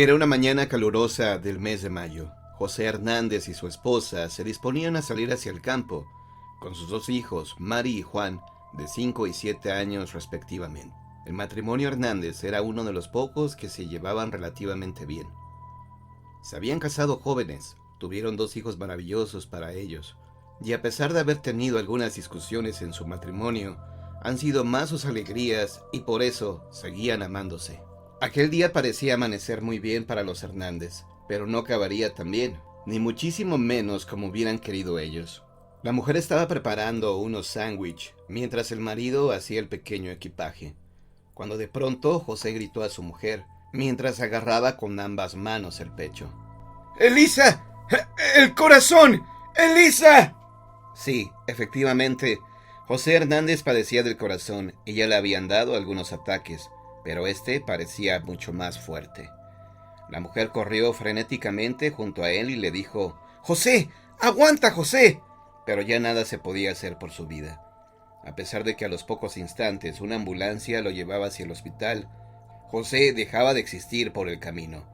Era una mañana calurosa del mes de mayo. José Hernández y su esposa se disponían a salir hacia el campo, con sus dos hijos, Mari y Juan, de 5 y 7 años respectivamente. El matrimonio Hernández era uno de los pocos que se llevaban relativamente bien. Se habían casado jóvenes, tuvieron 2 hijos maravillosos para ellos, y a pesar de haber tenido algunas discusiones en su matrimonio, han sido más sus alegrías y por eso seguían amándose. Aquel día parecía amanecer muy bien para los Hernández, pero no acabaría tan bien, ni muchísimo menos como hubieran querido ellos. La mujer estaba preparando unos sándwiches, mientras el marido hacía el pequeño equipaje, cuando de pronto José gritó a su mujer, mientras agarraba con ambas manos el pecho. ¡Elisa! ¡El corazón! ¡Elisa! Sí, efectivamente, José Hernández padecía del corazón y ya le habían dado algunos ataques, pero este parecía mucho más fuerte. La mujer corrió frenéticamente junto a él y le dijo: ¡José! ¡Aguanta, José! Pero ya nada se podía hacer por su vida. A pesar de que a los pocos instantes una ambulancia lo llevaba hacia el hospital, José dejaba de existir por el camino.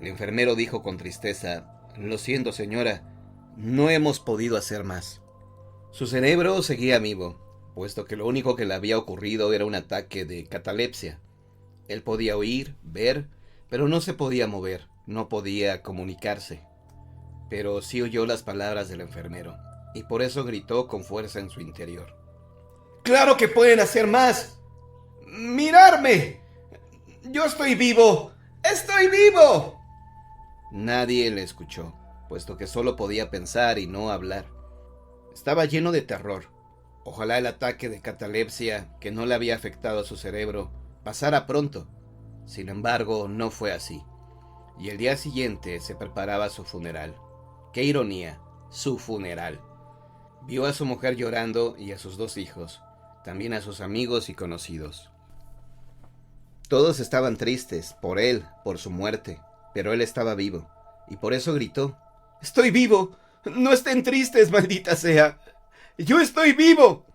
El enfermero dijo con tristeza: «Lo siento, señora, no hemos podido hacer más». Su cerebro seguía vivo, puesto que lo único que le había ocurrido era un ataque de catalepsia. Él podía oír, ver, pero no se podía mover, no podía comunicarse. Pero sí oyó las palabras del enfermero, y por eso gritó con fuerza en su interior: ¡Claro que pueden hacer más! ¡Mirarme! ¡Yo estoy vivo! ¡Estoy vivo! Nadie le escuchó, puesto que solo podía pensar y no hablar. Estaba lleno de terror. Ojalá el ataque de catalepsia, que no le había afectado a su cerebro, pasara pronto. Sin embargo, no fue así. Y el día siguiente se preparaba su funeral. ¡Qué ironía! Su funeral. Vio a su mujer llorando y a sus 2 hijos, también a sus amigos y conocidos. Todos estaban tristes, por él, por su muerte, pero él estaba vivo, y por eso gritó: ¡Estoy vivo! ¡No estén tristes, maldita sea! ¡Yo estoy vivo!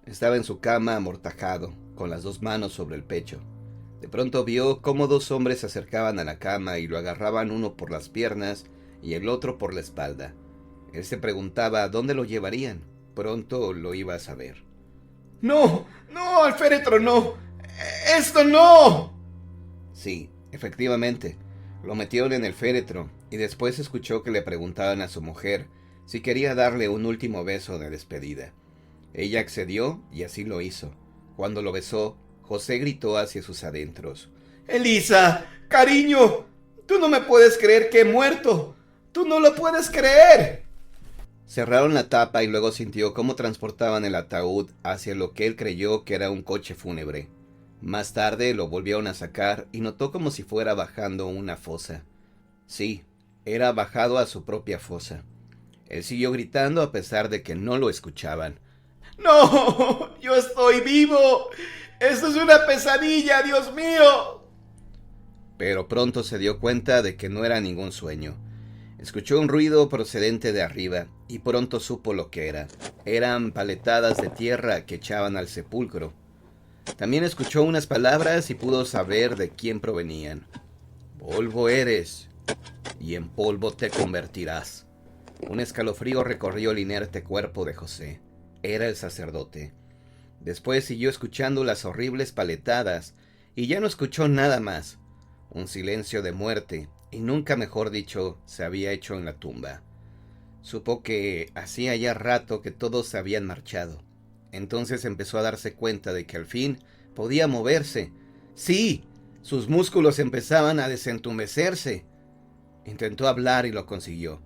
Estaba en su cama amortajado, con las 2 manos sobre el pecho. De pronto vio cómo 2 hombres se acercaban a la cama y lo agarraban, uno por las piernas y el otro por la espalda. Él se preguntaba dónde lo llevarían. Pronto lo iba a saber. ¡No! ¡No, al féretro no! ¡Esto no! Sí, efectivamente, lo metieron en el féretro y después escuchó que le preguntaban a su mujer si quería darle un último beso de despedida. Ella accedió y así lo hizo. Cuando lo besó, José gritó hacia sus adentros: ¡Elisa! ¡Cariño! ¡Tú no me puedes creer que he muerto! ¡Tú no lo puedes creer! Cerraron la tapa y luego sintió cómo transportaban el ataúd hacia lo que él creyó que era un coche fúnebre. Más tarde lo volvieron a sacar y notó como si fuera bajando una fosa. Sí, era bajado a su propia fosa. Él siguió gritando a pesar de que no lo escuchaban. ¡No! ¡Yo estoy vivo! ¡Esto es una pesadilla, Dios mío! Pero pronto se dio cuenta de que no era ningún sueño. Escuchó un ruido procedente de arriba y pronto supo lo que era. Eran paletadas de tierra que echaban al sepulcro. También escuchó unas palabras y pudo saber de quién provenían. «Polvo eres, y en polvo te convertirás». Un escalofrío recorrió el inerte cuerpo de José. Era el sacerdote. Después siguió escuchando las horribles paletadas y ya no escuchó nada más. Un silencio de muerte, y nunca mejor dicho, se había hecho en la tumba. Supo que hacía ya rato que todos se habían marchado. Entonces empezó a darse cuenta de que al fin podía moverse. ¡Sí! Sus músculos empezaban a desentumecerse. Intentó hablar y lo consiguió.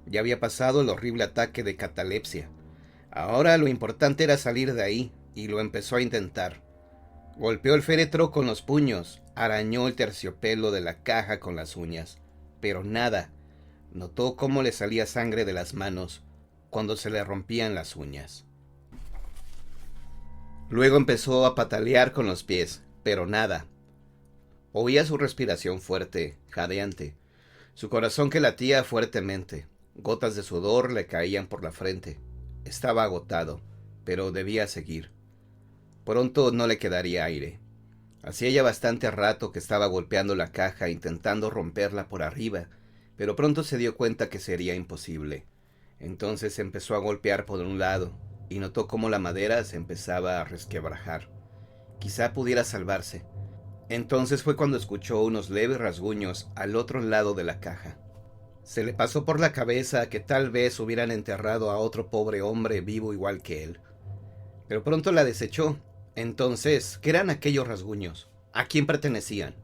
Ya había pasado el horrible ataque de catalepsia. Ahora lo importante era salir de ahí, y lo empezó a intentar. Golpeó el féretro con los puños, arañó el terciopelo de la caja con las uñas, pero nada. Notó cómo le salía sangre de las manos cuando se le rompían las uñas. Luego empezó a patalear con los pies, pero nada. Oía su respiración fuerte, jadeante, su corazón que latía fuertemente. Gotas de sudor le caían por la frente. Estaba agotado, pero debía seguir. Pronto no le quedaría aire. Hacía ya bastante rato que estaba golpeando la caja intentando romperla por arriba, pero pronto se dio cuenta que sería imposible. Entonces empezó a golpear por un lado y notó cómo la madera se empezaba a resquebrajar. Quizá pudiera salvarse. Entonces fue cuando escuchó unos leves rasguños al otro lado de la caja. Se le pasó por la cabeza que tal vez hubieran enterrado a otro pobre hombre vivo igual que él. Pero pronto la desechó. Entonces, ¿qué eran aquellos rasguños? ¿A quién pertenecían?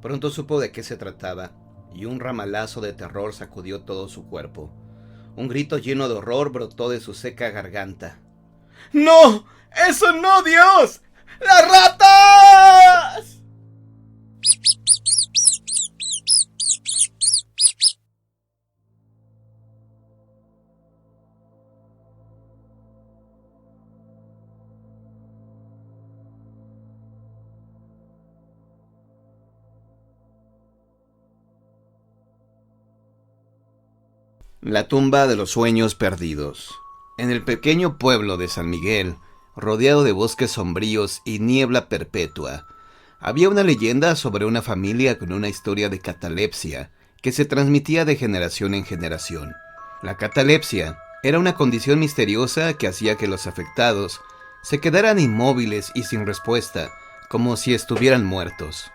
Pronto supo de qué se trataba, y un ramalazo de terror sacudió todo su cuerpo. Un grito lleno de horror brotó de su seca garganta. ¡No! ¡Eso no, Dios! ¡Las ratas! La tumba de los sueños perdidos. En el pequeño pueblo de San Miguel, rodeado de bosques sombríos y niebla perpetua, había una leyenda sobre una familia con una historia de catalepsia que se transmitía de generación en generación. La catalepsia era una condición misteriosa que hacía que los afectados se quedaran inmóviles y sin respuesta, como si estuvieran muertos.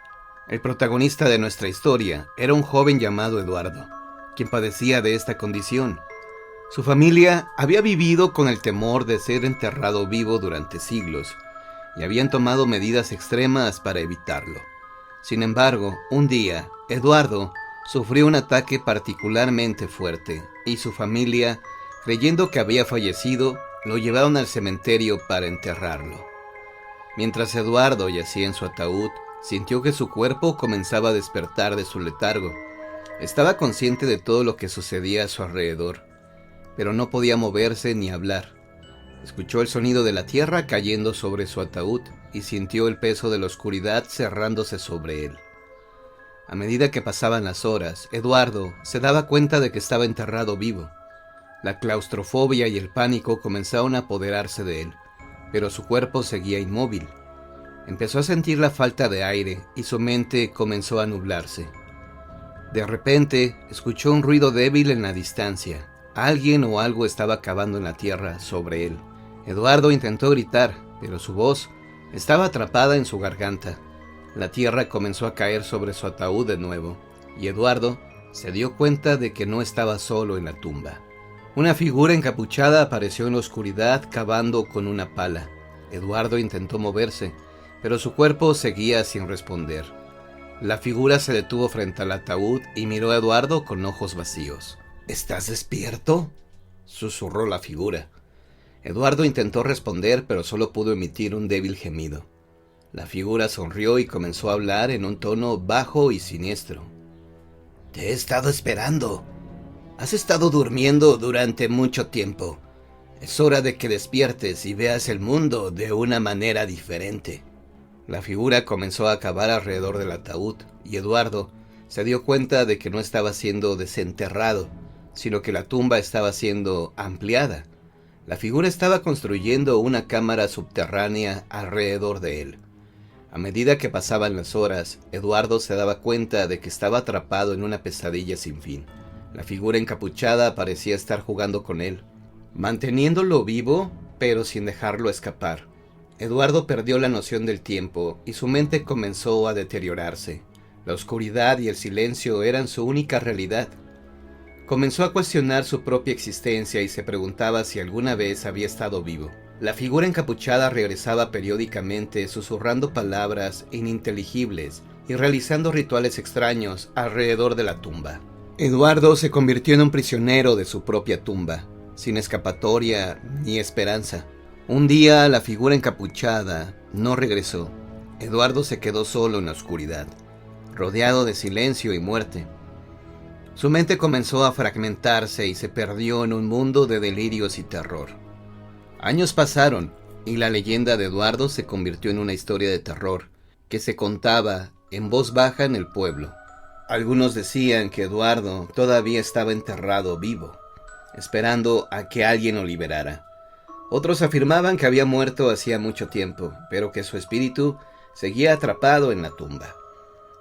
El protagonista de nuestra historia era un joven llamado Eduardo, quien padecía de esta condición. Su familia había vivido con el temor de ser enterrado vivo durante siglos y habían tomado medidas extremas para evitarlo. Sin embargo, un día, Eduardo sufrió un ataque particularmente fuerte y su familia, creyendo que había fallecido, lo llevaron al cementerio para enterrarlo. Mientras Eduardo yacía en su ataúd, sintió que su cuerpo comenzaba a despertar de su letargo. Estaba consciente de todo lo que sucedía a su alrededor, pero no podía moverse ni hablar. Escuchó el sonido de la tierra cayendo sobre su ataúd y sintió el peso de la oscuridad cerrándose sobre él. A medida que pasaban las horas, Eduardo se daba cuenta de que estaba enterrado vivo. La claustrofobia y el pánico comenzaron a apoderarse de él, pero su cuerpo seguía inmóvil. Empezó a sentir la falta de aire y su mente comenzó a nublarse. De repente, escuchó un ruido débil en la distancia. Alguien o algo estaba cavando en la tierra sobre él. Eduardo intentó gritar, pero su voz estaba atrapada en su garganta. La tierra comenzó a caer sobre su ataúd de nuevo, y Eduardo se dio cuenta de que no estaba solo en la tumba. Una figura encapuchada apareció en la oscuridad cavando con una pala. Eduardo intentó moverse, pero su cuerpo seguía sin responder. La figura se detuvo frente al ataúd y miró a Eduardo con ojos vacíos. ¿Estás despierto?, susurró la figura. Eduardo intentó responder, pero solo pudo emitir un débil gemido. La figura sonrió y comenzó a hablar en un tono bajo y siniestro. Te he estado esperando. Has estado durmiendo durante mucho tiempo. Es hora de que despiertes y veas el mundo de una manera diferente. La figura comenzó a cavar alrededor del ataúd y Eduardo se dio cuenta de que no estaba siendo desenterrado, sino que la tumba estaba siendo ampliada. La figura estaba construyendo una cámara subterránea alrededor de él. A medida que pasaban las horas, Eduardo se daba cuenta de que estaba atrapado en una pesadilla sin fin. La figura encapuchada parecía estar jugando con él, manteniéndolo vivo, pero sin dejarlo escapar. Eduardo perdió la noción del tiempo y su mente comenzó a deteriorarse. La oscuridad y el silencio eran su única realidad. Comenzó a cuestionar su propia existencia y se preguntaba si alguna vez había estado vivo. La figura encapuchada regresaba periódicamente susurrando palabras ininteligibles y realizando rituales extraños alrededor de la tumba. Eduardo se convirtió en un prisionero de su propia tumba, sin escapatoria ni esperanza. Un día la figura encapuchada no regresó. Eduardo se quedó solo en la oscuridad, rodeado de silencio y muerte. Su mente comenzó a fragmentarse y se perdió en un mundo de delirios y terror. Años pasaron y la leyenda de Eduardo se convirtió en una historia de terror que se contaba en voz baja en el pueblo. Algunos decían que Eduardo todavía estaba enterrado vivo, esperando a que alguien lo liberara. Otros afirmaban que había muerto hacía mucho tiempo, pero que su espíritu seguía atrapado en la tumba.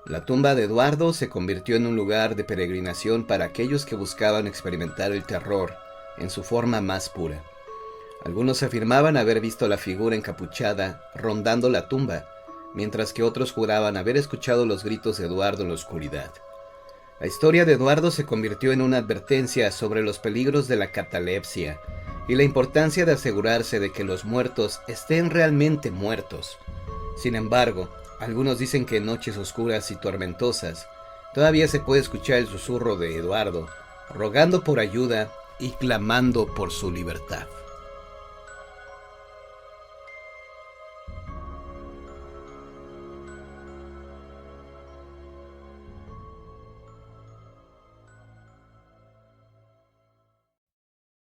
La tumba de Eduardo se convirtió en un lugar de peregrinación para aquellos que buscaban experimentar el terror en su forma más pura. Algunos afirmaban haber visto la figura encapuchada rondando la tumba, mientras que otros juraban haber escuchado los gritos de Eduardo en la oscuridad. La historia de Eduardo se convirtió en una advertencia sobre los peligros de la catalepsia y la importancia de asegurarse de que los muertos estén realmente muertos. Sin embargo, algunos dicen que en noches oscuras y tormentosas todavía se puede escuchar el susurro de Eduardo, rogando por ayuda y clamando por su libertad.